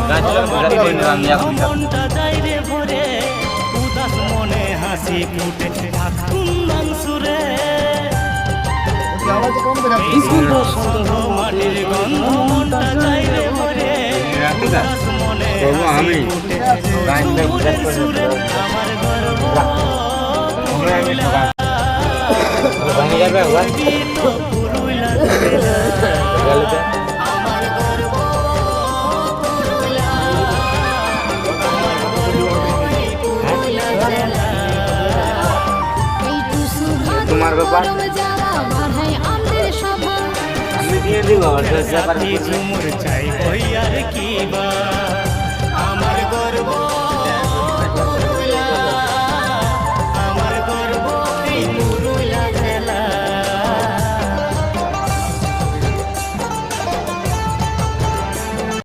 মনটা যাই রে ভরে উদাস মনে হাসি ফুটে কুন্দান সুরে মাটির গন্ধ মনটা যাই রে ভরে উদাস মনে হাসি ফুটে সুরের সুরে আমার গর্ব তোমার ব্যাপার আমি দিয়ে দিব ঝুমুর চাই আর কি বা